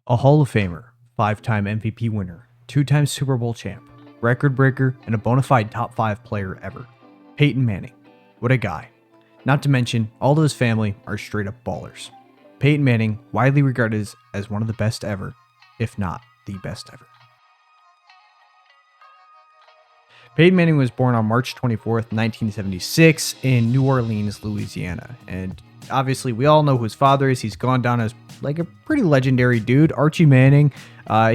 A Hall of Famer, 5-time MVP winner, 2-time Super Bowl champ, record breaker, and a bona fide top 5 player ever. Peyton Manning. What a guy. Not to mention, all of his family are straight up ballers. Peyton Manning, widely regarded as one of the best ever, if not the best ever. Peyton Manning was born on March 24th, 1976 in New Orleans, Louisiana. And obviously we all know who his father is. He's gone down as like a pretty legendary dude, Archie Manning.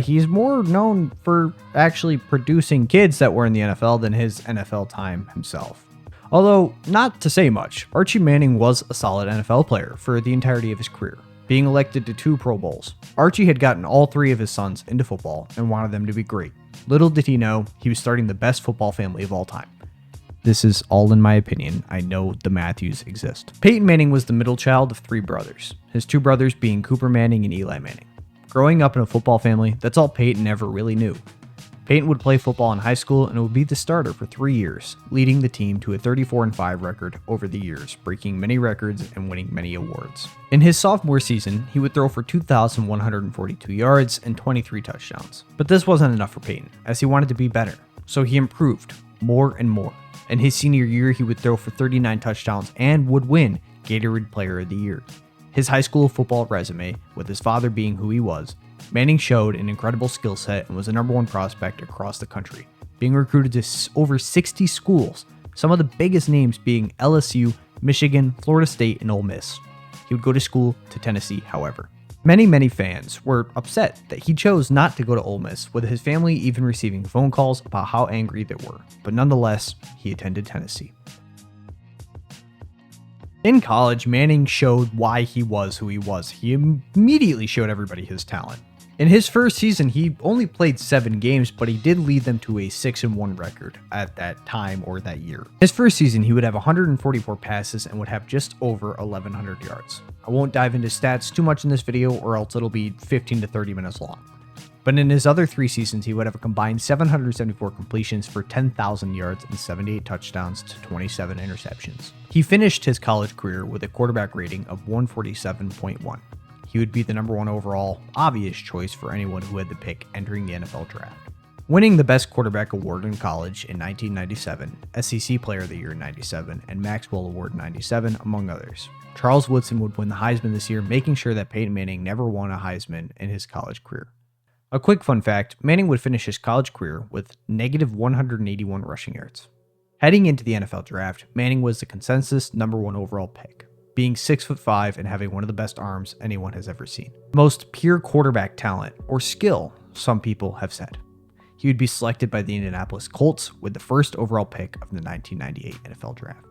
He's more known for actually producing kids that were in the NFL than his NFL time himself. Although, not to say much, Archie Manning was a solid NFL player for the entirety of his career, being elected to 2 Pro Bowls. Archie had gotten all 3 of his sons into football and wanted them to be great. Little did he know, he was starting the best football family of all time. This is all in my opinion. I know the Matthews exist. Peyton Manning was the middle child of 3 brothers, his 2 brothers being Cooper Manning and Eli Manning. Growing up in a football family, that's all Peyton ever really knew. Peyton would play football in high school and would be the starter for 3 years, leading the team to a 34-5 record over the years, breaking many records and winning many awards. In his sophomore season, he would throw for 2,142 yards and 23 touchdowns. But this wasn't enough for Peyton, as he wanted to be better, so he improved more and more. In his senior year, he would throw for 39 touchdowns and would win Gatorade Player of the Year. His high school football resume, with his father being who he was, Manning showed an incredible skill set and was the #1 prospect across the country, being recruited to over 60 schools, some of the biggest names being LSU, Michigan, Florida State, and Ole Miss. He would go to school to Tennessee, however. Many fans were upset that he chose not to go to Ole Miss, with his family even receiving phone calls about how angry they were, but nonetheless, he attended Tennessee. In college, Manning showed why he was who he was. He immediately showed everybody his talent. In his first season, he only played 7 games, but he did lead them to a 6-1 record at that time or that year. His first season, he would have 144 passes and would have just over 1,100 yards. I won't dive into stats too much in this video or else it'll be 15 to 30 minutes long. But in his other 3 seasons, he would have a combined 774 completions for 10,000 yards and 78 touchdowns to 27 interceptions. He finished his college career with a quarterback rating of 147.1. He would be the #1 overall, obvious choice for anyone who had the pick entering the NFL draft. Winning the Best Quarterback Award in college in 1997, SEC Player of the Year in 97, and Maxwell Award in 97, among others. Charles Woodson would win the Heisman this year, making sure that Peyton Manning never won a Heisman in his college career. A quick fun fact, Manning would finish his college career with -181 rushing yards. Heading into the NFL draft, Manning was the consensus #1 overall pick, being 6'5" and having one of the best arms anyone has ever seen. Most pure quarterback talent, or skill, some people have said. He would be selected by the Indianapolis Colts with the first overall pick of the 1998 NFL draft.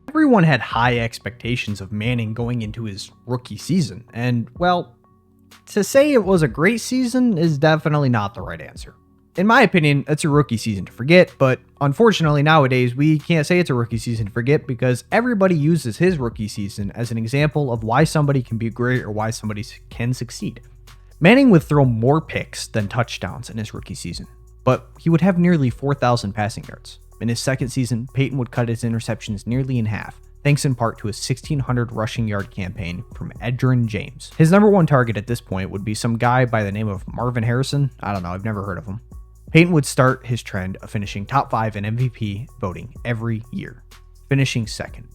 Everyone had high expectations of Manning going into his rookie season, and, well, to say it was a great season is definitely not the right answer. In my opinion, it's a rookie season to forget, but unfortunately nowadays we can't say it's a rookie season to forget because everybody uses his rookie season as an example of why somebody can be great or why somebody can succeed. Manning would throw more picks than touchdowns in his rookie season, but he would have nearly 4,000 passing yards. In his second season, Peyton would cut his interceptions nearly in half, thanks in part to a 1,600 rushing yard campaign from Edgerrin James. His #1 target at this point would be some guy by the name of Marvin Harrison. I don't know, I've never heard of him. Peyton would start his trend of finishing top 5 in MVP voting every year, finishing second.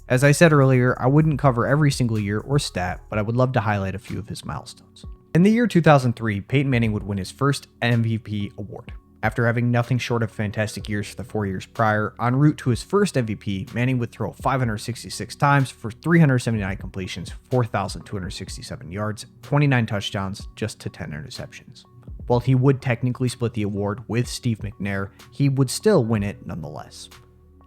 As I said earlier, I wouldn't cover every single year or stat, but I would love to highlight a few of his milestones. In the year 2003, Peyton Manning would win his first MVP award. After having nothing short of fantastic years for the 4 years prior, en route to his first MVP, Manning would throw 566 times for 379 completions, 4,267 yards, 29 touchdowns, just to 10 interceptions. While he would technically split the award with Steve McNair, he would still win it nonetheless.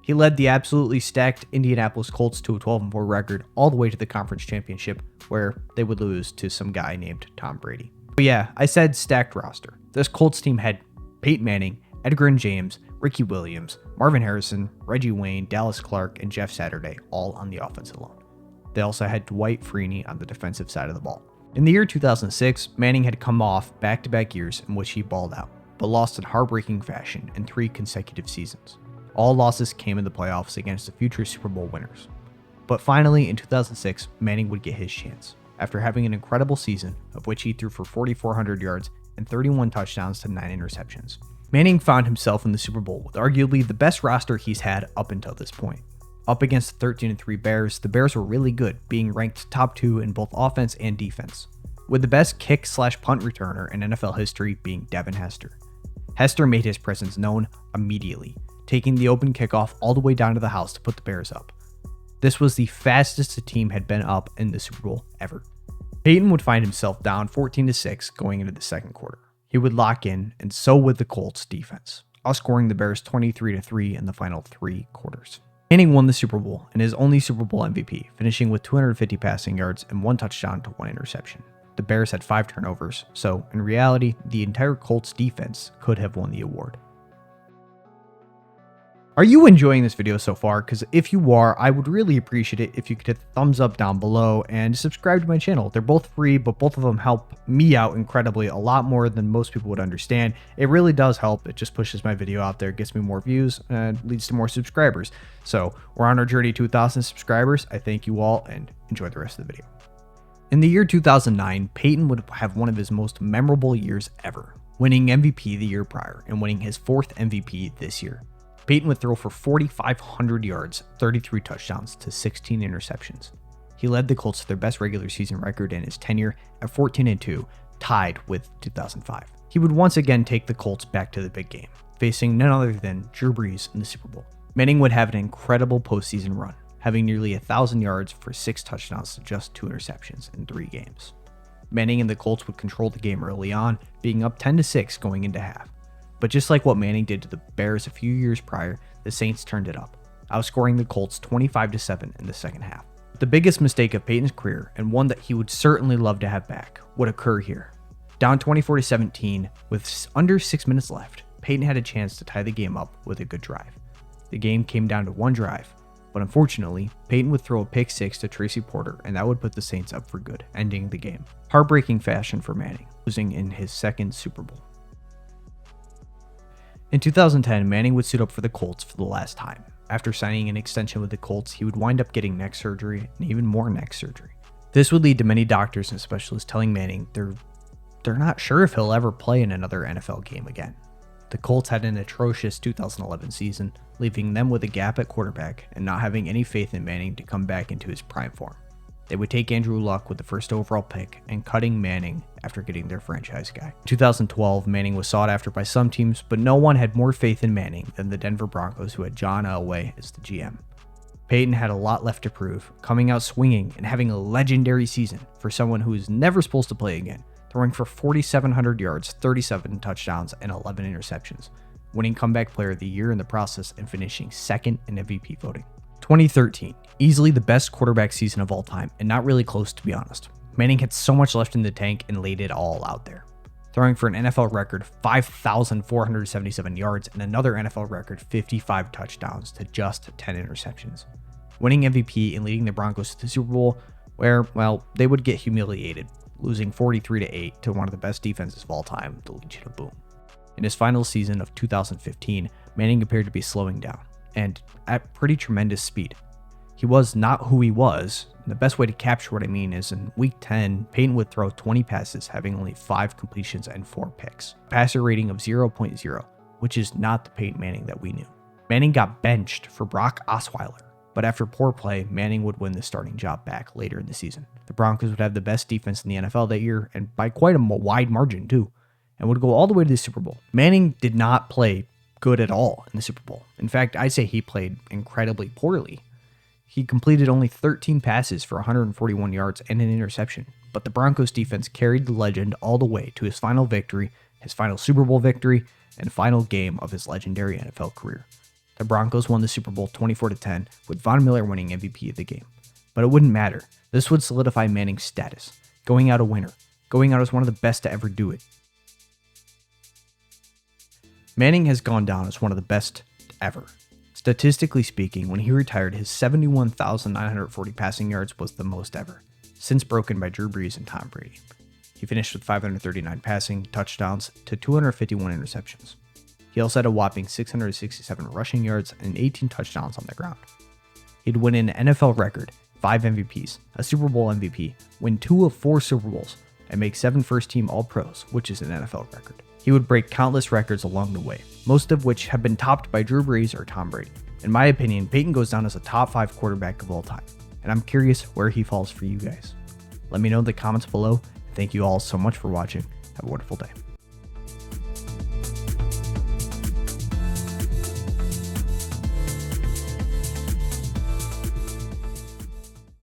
He led the absolutely stacked Indianapolis Colts to a 12-4 record all the way to the conference championship, where they would lose to some guy named Tom Brady. But yeah, I said stacked roster. This Colts team had Peyton Manning, Edgerrin James, Ricky Williams, Marvin Harrison, Reggie Wayne, Dallas Clark, and Jeff Saturday all on the offensive line. They also had Dwight Freeney on the defensive side of the ball. In the year 2006, Manning had come off back-to-back years in which he balled out, but lost in heartbreaking fashion in 3 consecutive seasons. All losses came in the playoffs against the future Super Bowl winners. But finally, in 2006, Manning would get his chance. After having an incredible season, of which he threw for 4,400 yards and 31 touchdowns to 9 interceptions. Manning found himself in the Super Bowl with arguably the best roster he's had up until this point. Up against the 13-3 Bears, the Bears were really good, being ranked top 2 in both offense and defense, with the best kick/punt returner in NFL history being Devin Hester. Hester made his presence known immediately, taking the open kickoff all the way down to the house to put the Bears up. This was the fastest the team had been up in the Super Bowl ever. Peyton would find himself down 14-6 going into the second quarter. He would lock in, and so would the Colts defense, outscoring the Bears 23-3 in the final 3 quarters. Manning won the Super Bowl and his only Super Bowl MVP, finishing with 250 passing yards and 1 touchdown to 1 interception. The Bears had 5 turnovers, so in reality, the entire Colts defense could have won the award. Are you enjoying this video so far? Because if you are, I would really appreciate it if you could hit the thumbs up down below and subscribe to my channel. They're both free, but both of them help me out incredibly, a lot more than most people would understand. It really does help. It just pushes my video out there, gets me more views, and leads to more subscribers. So we're on our journey to 2,000 subscribers. I thank you all and enjoy the rest of the video. In the year 2009, Peyton would have one of his most memorable years ever, winning MVP the year prior and winning his 4th MVP this year. Peyton would throw for 4,500 yards, 33 touchdowns to 16 interceptions. He led the Colts to their best regular season record in his tenure at 14-2, tied with 2005. He would once again take the Colts back to the big game, facing none other than Drew Brees in the Super Bowl. Manning would have an incredible postseason run, having nearly 1,000 yards for 6 touchdowns to just 2 interceptions in 3 games. Manning and the Colts would control the game early on, being up 10-6 going into half. But just like what Manning did to the Bears a few years prior, the Saints turned it up, outscoring the Colts 25-7 in the second half. The biggest mistake of Peyton's career, and one that he would certainly love to have back, would occur here. Down 24-17 with under 6 minutes left, Peyton had a chance to tie the game up with a good drive. The game came down to 1 drive, but unfortunately, Peyton would throw a pick 6 to Tracy Porter, and that would put the Saints up for good, ending the game. Heartbreaking fashion for Manning, losing in his 2nd Super Bowl. In 2010, Manning would suit up for the Colts for the last time. After signing an extension with the Colts, he would wind up getting neck surgery and even more neck surgery. This would lead to many doctors and specialists telling Manning they're not sure if he'll ever play in another NFL game again. The Colts had an atrocious 2011 season, leaving them with a gap at quarterback and not having any faith in Manning to come back into his prime form. They would take Andrew Luck with the 1st overall pick and cutting Manning after getting their franchise guy. In 2012, Manning was sought after by some teams, but no one had more faith in Manning than the Denver Broncos, who had John Elway as the GM. Peyton had a lot left to prove, coming out swinging and having a legendary season for someone who is never supposed to play again, throwing for 4,700 yards, 37 touchdowns, and 11 interceptions, winning Comeback Player of the Year in the process and finishing 2nd in MVP voting. 2013, easily the best quarterback season of all time, and not really close to be honest. Manning had so much left in the tank and laid it all out there, throwing for an NFL record 5,477 yards and another NFL record 55 touchdowns to just 10 interceptions, winning MVP and leading the Broncos to the Super Bowl, where, well, they would get humiliated, losing 43-8 to one of the best defenses of all time, the Legion of Boom. In his final season of 2015, Manning appeared to be slowing down, and at pretty tremendous speed. He was not who he was, and the best way to capture what I mean is in week 10, Peyton would throw 20 passes, having only 5 completions and 4 picks. Passer rating of 0.0, which is not the Peyton Manning that we knew. Manning got benched for Brock Osweiler, but after poor play, Manning would win the starting job back later in the season. The Broncos would have the best defense in the NFL that year, and by quite a wide margin too, and would go all the way to the Super Bowl. Manning did not play good at all in the Super Bowl. In fact, I'd say he played incredibly poorly. He completed only 13 passes for 141 yards and an interception, but the Broncos defense carried the legend all the way to his final victory, his final Super Bowl victory, and final game of his legendary NFL career. The Broncos won the Super Bowl 24-10, with Von Miller winning MVP of the game. But it wouldn't matter. This would solidify Manning's status, going out a winner, going out as one of the best to ever do it. Manning has gone down as one of the best ever. Statistically speaking, when he retired, his 71,940 passing yards was the most ever, since broken by Drew Brees and Tom Brady. He finished with 539 passing touchdowns to 251 interceptions. He also had a whopping 667 rushing yards and 18 touchdowns on the ground. He'd win an NFL record 5 MVPs, a Super Bowl MVP, win 2 of 4 Super Bowls, and make 7 first-team All-Pros, which is an NFL record. He would break countless records along the way, most of which have been topped by Drew Brees or Tom Brady. In my opinion, Peyton goes down as a top 5 quarterback of all time, and I'm curious where he falls for you guys. Let me know in the comments below. Thank you all so much for watching. Have a wonderful day.